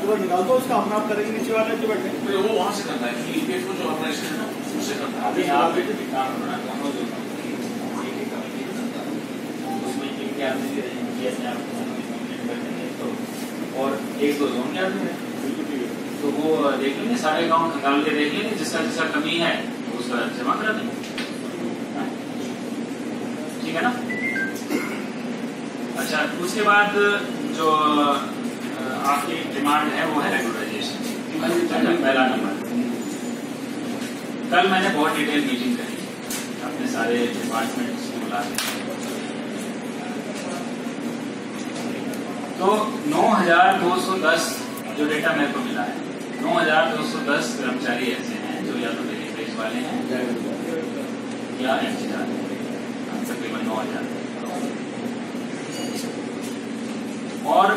Password निकाल दो उसका, अपना आप करेंगे नीचे वाले जो बैठे। तो वो वहाँ से करना है कि ईपीएफ को जो ऑर्गेनाइजेशन है ना उससे करना है। अभी आप एक काम बनाता हूँ जो कमेटी बनाता हूँ उसमें एक के आदमी भी रहेंगे अपने आप नॉमिनेट कर देंगे तो, और एक दो जोन के आदमी रहेंगे तो वो देख लेंगे, सारे अकाउंट निकाल के देख लेंगे, जिसका जिसका कमी है उसका जमा करा देंगे। ठीक है ना? अच्छा, उसके बाद जो आपकी डिमांड है वो है रेगुलराइजेशन। पहला नंबर, कल मैंने बहुत डिटेल मीटिंग करी अपने सारे डिपार्टमेंट्स को बुला के, तो 9210 जो डेटा मेरे को मिला है, 9210 कर्मचारी ऐसे हैं जो या तो डेली बेस वाले हैं या एमजीदार हैं, तकरीबन 9000। और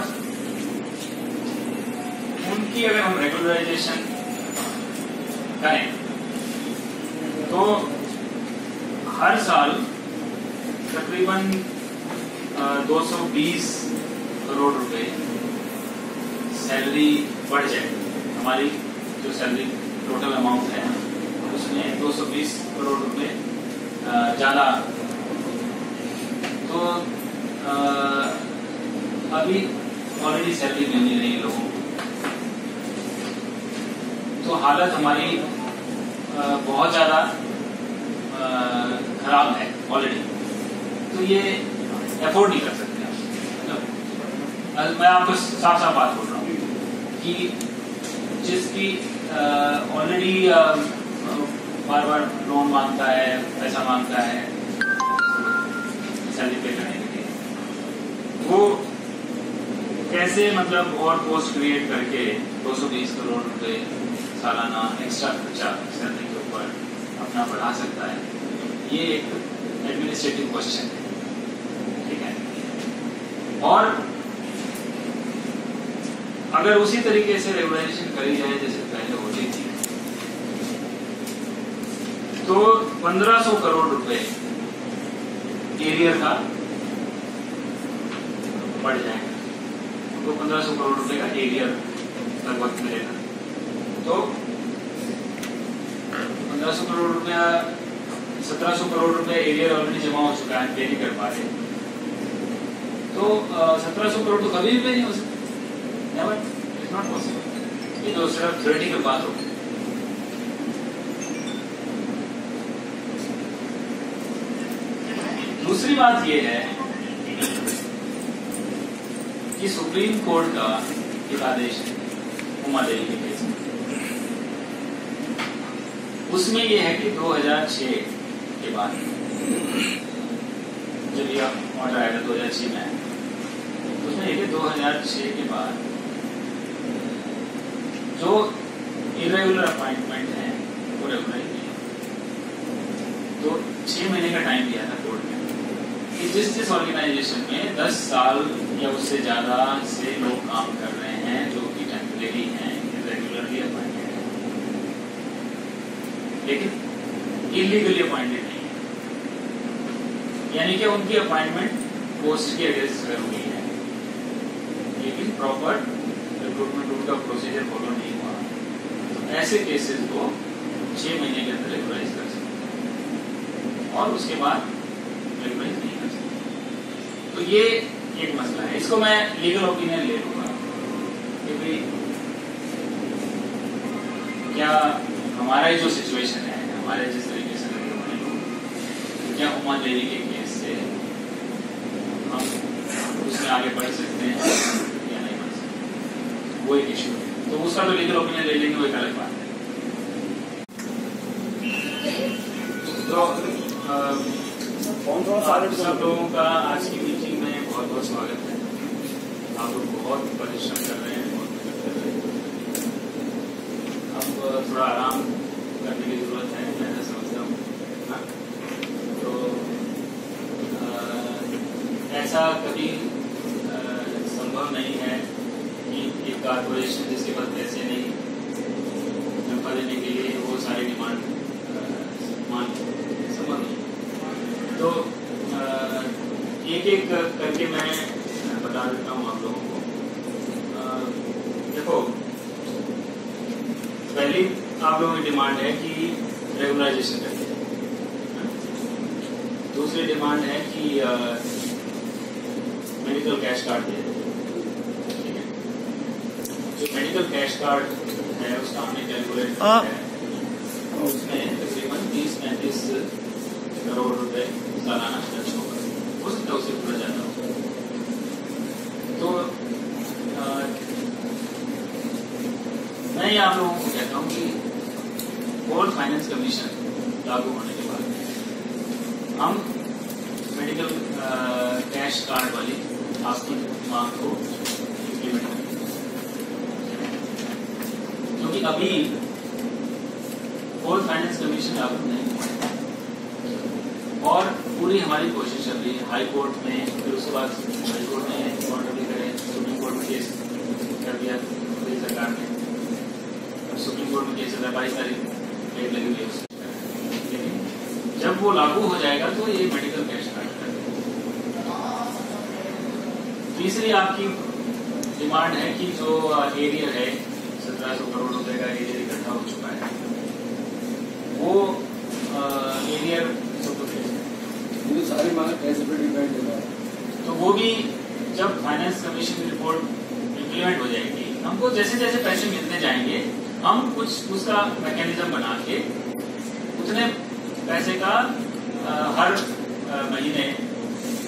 उनकी अगर हम रेगुलराइजेशन करें तो हर साल तकरीबन 220 करोड़ रुपए सैलरी बढ़ जाए। हमारी जो सैलरी टोटल अमाउंट है उसमें 220 करोड़ रुपए ज्यादा। तो अभी ऑलरेडी सैलरी मिल नहीं रही लोगों को, तो हालत हमारी बहुत ज्यादा खराब है ऑलरेडी। तो ये अफोर्ड नहीं कर सकते आप। मैं आपको साफ साफ बात बोल रहा हूँ कि जिसकी ऑलरेडी बार बार लोन मांगता है, पैसा मांगता है सैलरी पे करने के लिए, वो कैसे मतलब और पोस्ट क्रिएट करके 220 करोड़ रुपए सालाना एक्स्ट्रा खर्चा सैलरी के ऊपर अपना बढ़ा सकता है, ये एक एडमिनिस्ट्रेटिव क्वेश्चन है। ठीक है? और अगर उसी तरीके से रेगुलाइजेशन करी जाए जैसे पहले होती थी तो 1500 करोड़ रुपए एरियर का बढ़ जाएगा। उनको 1500 करोड़ रुपए का एरियर लगभग मिलेगा। तो 1500 करोड़ रुपया, 1700 करोड़ रुपए एरियर ऑलरेडी जमा हो चुका है, पे नहीं कर पा रहे, तो 1700 करोड़ तो कभी भी पे नहीं हो सकता। Never, it's not possible. ये तो सिर्फ थ्योरेटिकल बात होगी। दूसरी बात यह है कि सुप्रीम कोर्ट का एक आदेश है उमा देवी के केस में, उसमें यह है कि 2006 के बाद जब यह ऑर्डर आया था 2006 में, उसमें यह 2006 के बाद जो इरेगुलर अपॉइंटमेंट है वो रेगुलर नहीं है। तो 6 महीने का टाइम दिया था कोर्ट ने कि जिस ऑर्गेनाइजेशन में 10 साल या उससे ज्यादा से लोग काम कर रहे हैं, जो कि टेम्परेरी हैं, इरेगुलरली अपॉइंटेड है, लेकिन इलीगली अपॉइंटेड नहीं है, यानी कि उनकी अपॉइंटमेंट पोस्ट के अगेंस्ट जरूरी है, लेकिन प्रॉपर रिक्रूटमेंट रूल का प्रोसीजर फॉलो नहीं हुआ, तो ऐसे केसेस को 6 महीने के अंदर रेगुलराइज कर सकते हैं और उसके बाद रेगुलराइज नहीं कर सकते। तो ये एक मसला है, इसको मैं लीगल ओपिनियन ले लूंगा कि भाई क्या हमारा जो सिचुएशन है, हमारे जिस तरीके से लगे हुए लोग, क्या उमा देवी के केस से हम उसमें आगे बढ़ सकते हैं या नहीं बढ़ सकते, वो एक इश्यू है। तो उसका तो लीगल ओपिनियन ले लेंगे, वो एक अलग बात है। तो आप सब लोगों का आज की मीटिंग में बहुत बहुत स्वागत है। आप लोग बहुत परिश्रम कर रहे हैं, बहुत मेहनत कर रहे हैं। अब थोड़ा आराम करने की जरूरत है, मैं समझता हूँ। तो ऐसा कभी संभव नहीं है कि एक कारपोरेशन जिसके पास पैसे नहीं तनख्वाह देने के लिए वो सारी डिमांड संभव नहीं। तो एक एक करके मैं बता देता हूँ आप लोगों को। देखो, पहली आप लोगों की डिमांड है कि रेगुलराइजेशन करिए, दूसरी डिमांड है कि मेडिकल कैश कार्ड दे। ठीक है, जो मेडिकल कैश कार्ड है उसका हमने कैलकुलेट किया है, उसमें तकरीबन 30-35 करोड़ रुपए सालाना खर्च होगा, हो सकता है उससे पूरा ज्यादा होगा। तो मैं ये आप लोगों को कहता हूँ कि गोल्ड फाइनेंस कमीशन लागू होने के बाद हम मेडिकल कैश कार्ड वाली आपकी मांग को इम्प्लीमेंट करेंगे, क्योंकि अभी गोल्ड फाइनेंस कमीशन लागू नहीं हुआ और पूरी हमारी कोशिश चल रही है हाई कोर्ट में, फिर उसके बाद हाई कोर्ट ने ऑर्डर भी करे, सुप्रीम कोर्ट में केस कर दिया सरकार ने, सुप्रीम कोर्ट में केस 22 तारीख डेट लगी हुई है। लेकिन जब वो लागू हो जाएगा तो ये मेडिकल कैश कार्ड कर देगा। तीसरी आपकी डिमांड है कि जो एरियर है 1700 करोड़ रुपए का एरियर इकट्ठा हो चुका है, वो एरियर सारी मांग कैसे पे डिपेंड होगा। तो वो भी जब फाइनेंस कमीशन की रिपोर्ट इम्प्लीमेंट हो जाएगी, हमको जैसे जैसे पैसे मिलते जाएंगे हम कुछ उसका मैकेनिज्म बना के उतने पैसे का हर महीने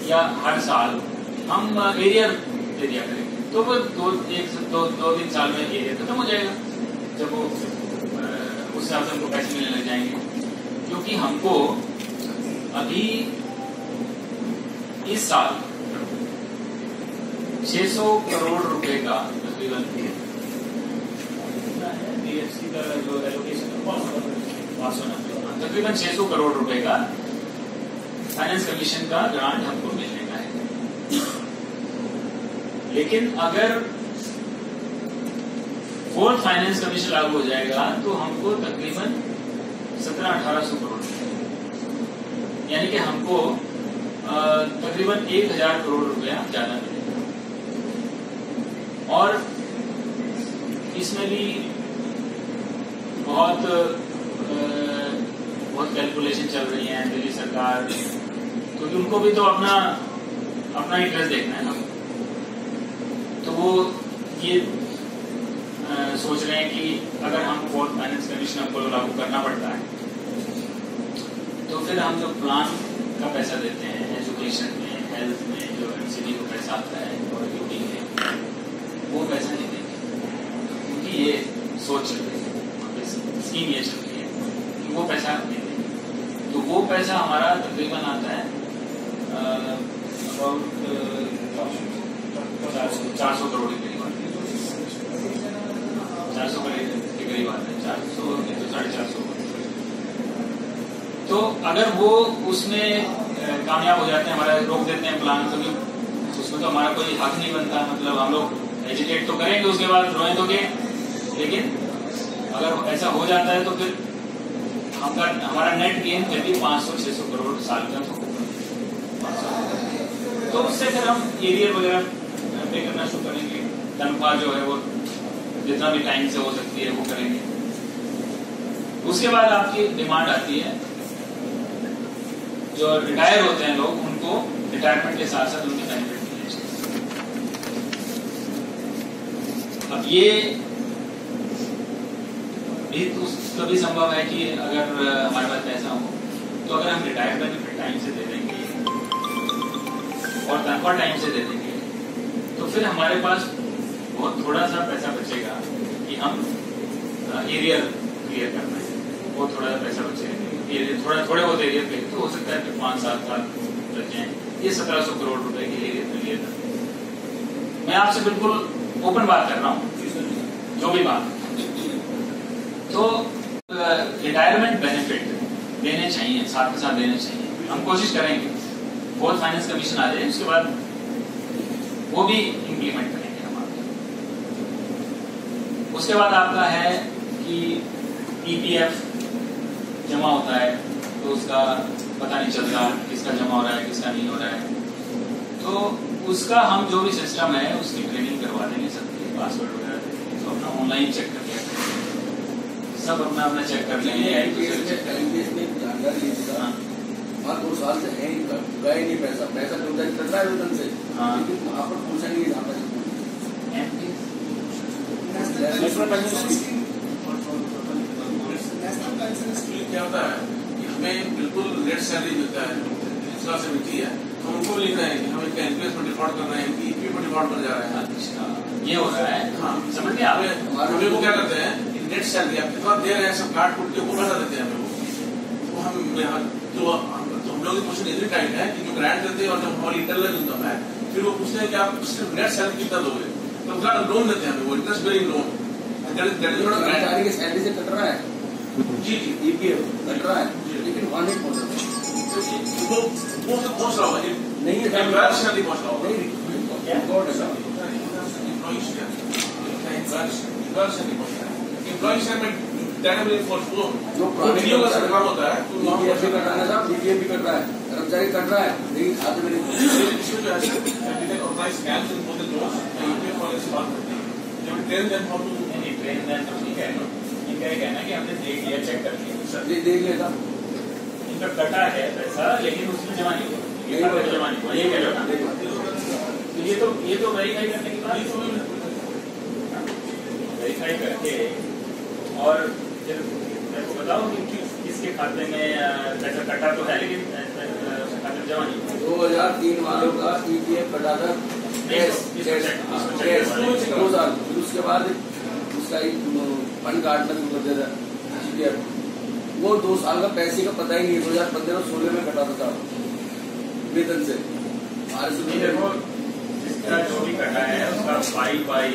या हर साल हम एरियर दे दिया करेंगे। तो वो दो तीन साल में एरियर खत्म हो जाएगा, जब वो उस हिसाब से हमको पैसे मिलने लग जाएंगे। क्योंकि हमको अभी इस साल 600 करोड़ रुपए का तकरीबन DFC का जो एलोकेशन तकरीबन 600 करोड़ रुपए का फाइनेंस कमीशन का ग्रांट हमको मिलने का है। लेकिन अगर गोल्ड फाइनेंस कमीशन लागू हो जाएगा तो हमको तकरीबन 1700-1800 करोड़, यानी कि हमको तकरीबन 1000 करोड़ रुपया ज्यादा मिलेगा। और इसमें भी बहुत कैलकुलेशन चल रही है दिल्ली सरकार, क्योंकि उनको भी तो अपना इंटरेस्ट देखना है ना। तो वो ये सोच रहे हैं कि अगर हम गोल्ड फाइनेंस कमीशन हमको लागू करना पड़ता है तो फिर हम जो प्लान का पैसा देते हैं एजुकेशन में, हेल्थ में, जो एमसीडी को पैसा आता है और ड्यूटी में, वो पैसा नहीं देंगे। क्योंकि ये सोच चल रही है, स्कीम ये चल रही है कि वो पैसा नहीं देंगे। तो वो पैसा हमारा तकरीबन आता है अबाउट 400 करोड़ के करीब आता है, 400 करोड़ के करीब आता है, 400 तो 450। तो अगर वो उसमें कामयाब हो जाते हैं, हमारा रोक देते हैं प्लान, क्योंकि उसमें तो हमारा कोई हक नहीं बनता। मतलब हम लोग एजुकेट तो करेंगे, उसके बाद रोए दोगे, लेकिन अगर ऐसा हो जाता है तो फिर हमारा नेट गेन फिर भी 500-600 करोड़ साल का होगा। तो उससे फिर हम एरियर वगैरह पे करना शुरू करेंगे, तनख्वाह जो है वो जितना भी टाइम से हो सकती है वो करेंगे। उसके बाद आपकी डिमांड आती है जो रिटायर होते हैं लोग, उनको रिटायरमेंट के साथ साथ उनके बेनिफिट मिलने चाहिए। अब ये भी तभी संभव है कि अगर हमारे पास पैसा हो, तो अगर हम रिटायर बेनिफिट टाइम से दे देंगे और तनख्वाह टाइम से दे देंगे, तो फिर हमारे पास बहुत थोड़ा सा पैसा बचेगा कि हम एरियर क्लियर करना है, वो थोड़ा सा पैसा बचेगा। थोड़े बहुत एरियर पे तो हो सकता है कि 5-7 साल लग जाए। ये 1700 करोड़ रुपए के एरियर क्लियर करना। मैं आपसे बिल्कुल ओपन बात कर रहा हूँ, जो भी बात। तो रिटायरमेंट बेनिफिट देने चाहिए, साथ के साथ देने चाहिए। हम कोशिश करेंगे गोल्ड फाइनेंस कमीशन आ जाए, उसके बाद वो भी इम्प्लीमेंट करेंगे हम आपको। उसके बाद आपका है कि EPF जमा होता है तो उसका पता नहीं चलता किसका जमा हो रहा है किसका नहीं हो रहा है। तो उसका हम जो भी सिस्टम है उसकी ट्रेनिंग करवा देंगे, सबके पासवर्ड वगैरह देंगे, ऑनलाइन चेक कर लिया, सब अपना अपना चेक कर लेंगे। एमपीएस में जानकारी ली थी हाँ। 2 साल से है ही गए नहीं पैसा कट रहा है वेतन से, हाँ। लेकिन वहाँ पर पूछा नहीं जाता है। नेशनल पेंशन स्कीम क्या होता है कि हमें बिल्कुल लेट सैलरी मिलता है, जिस तरह से मिलती है, तो उनको लिख रहे हैं कि हम इनका एनपीएस पर डिफॉल्ट कर रहे हैं, इनकी ईपी पर डिफॉल्ट कर जा रहे हैं। अच्छा, ये हो रहा है। हाँ, समझ गए आप? हमें वो क्या करते हैं, नेट सैलरी आप कितना दे रहे हैं सब काट कुट के वो बता देते हैं हमें वो हम यहाँ जो हम लोग की क्वेश्चन इतनी टाइट है कि जो ग्रांट देते हैं और जब हमारी इंटरनल इनकम है, फिर वो पूछते हैं कि आप सिर्फ नेट सैलरी कितना दोगे, तो लोन देते हैं हमें, वो इंटरेस्ट बेरिंग लोन कर्मचारी की सैलरी से कट रहा है, जी जी ईपीएफ कट रहा है, लेकिन वहाँ नहीं पहुँच रहा वो पहुंच रहा होगा नहीं है, एम्प्लॉयर से नहीं पहुंच रहा होगा, नहीं रिकॉर्ड है साहब। एम्प्लॉय से नहीं पहुंच रहा है, एम्प्लॉय से में डाटा में जो पुराने वीडियो का काम होता है, ईपीएफ भी कट रहा है साहब, ईपीएफ भी कट रहा है, कर्मचारी कट रहा है, लेकिन खाते में नहीं। इसमें जो है organise camps in both the zones UPF वाले से बात करते हैं, जब train them how to train then तो ठीक है, इनका ये कहना है कि हमने देख लिया, चेक कर लिया, देख लेगा इनका कटा है पैसा, लेकिन उसमें जमा नहीं हुआ, ये खाता में जमा नहीं हुआ, ये कह रहे हो ना? तो ये तो वेरीफाई करने के बाद वेरीफाई करके और फिर मेरे को बताओ कि किसके खाते में पैसा कटा तो है, लेकिन खाते में जमा नहीं हुआ। 2003 वालों का ईपीएफ कटा था 2 साल, फिर उसके बाद उसका फंड काटना शुरू कर दिया था ईपीएफ, वो 2 साल का पैसे का पता ही नहीं है। 2015-16 में कटा था वेतन से। देखो जिसका जो भी कटा है उसका बाई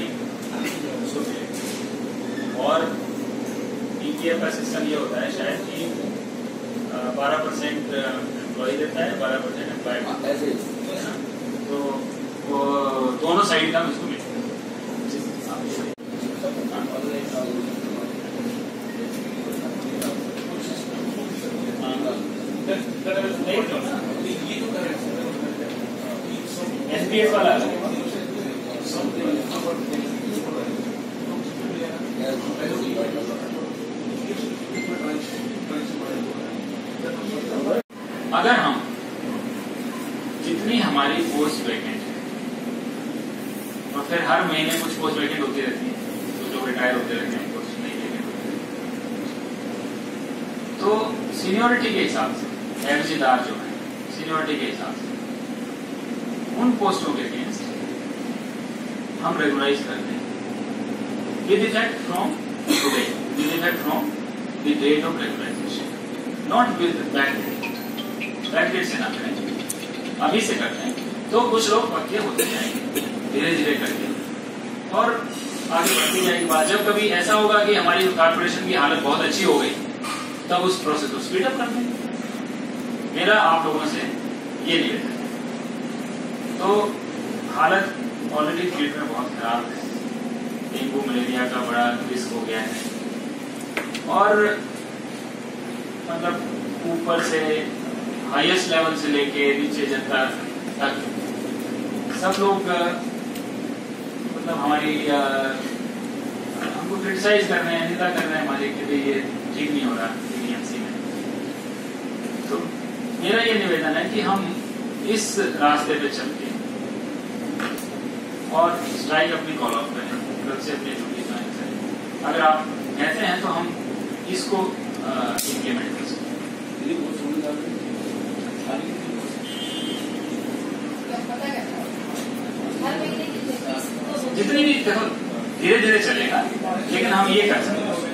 और ईपीएफ का सिस्टम ये होता है शायद कि 12% एम्प्लॉय देता है, 12% एम्प्लॉय, ऐसे तो वो दोनों साइड का उसको मिलता है। एसपीएस वाला अगर हम जितनी हमारी पोस्ट वैकेंट है और फिर हर महीने कुछ पोस्ट वैकेंट होती रहती है, तो जो रिटायर होते रहते हैं पोस्ट नहीं वैकेंट होती है, तो सीनियोरिटी के हिसाब से एवरेजदार जो है सीनियोरिटी के हिसाब से उन पोस्टों के अगेंस्ट हम रेगुलराइज करते हैं with effect from today, with effect from the date of regularisation, not with back date से ना करें, अभी से करते हैं तो कुछ लोग पक्के होते जाएंगे धीरे धीरे करके और आगे बढ़ती जाएगी बात। जब कभी ऐसा होगा कि हमारी कॉर्पोरेशन की हालत बहुत अच्छी हो गई, तब उस प्रोसेस को स्पीड अप कर देंगे। मेरा आप लोगों से ये निवेदन है। तो हालत ऑलरेडी फील्ड में बहुत खराब है, डेंगू मलेरिया का बड़ा रिस्क हो गया है और मतलब ऊपर से हाईएस्ट लेवल से लेके नीचे जनता तक सब लोग मतलब हमारी हमको क्रिटिसाइज कर रहे हैं, निंदा कर रहे हैं हमारे कि भाई ये ठीक नहीं हो रहा डीएमसी में। तो मेरा ये निवेदन है कि हम इस रास्ते पे चल के और स्ट्राइक अपनी कॉल ऑफ करें, कल से अपनी ड्यूटी ज्वाइन करें। अगर आप कहते हैं तो हम इसको इम्प्लीमेंट कर सकते हैं। जितनी भी देखो धीरे धीरे चलेगा, लेकिन हम ये कर सकते हैं।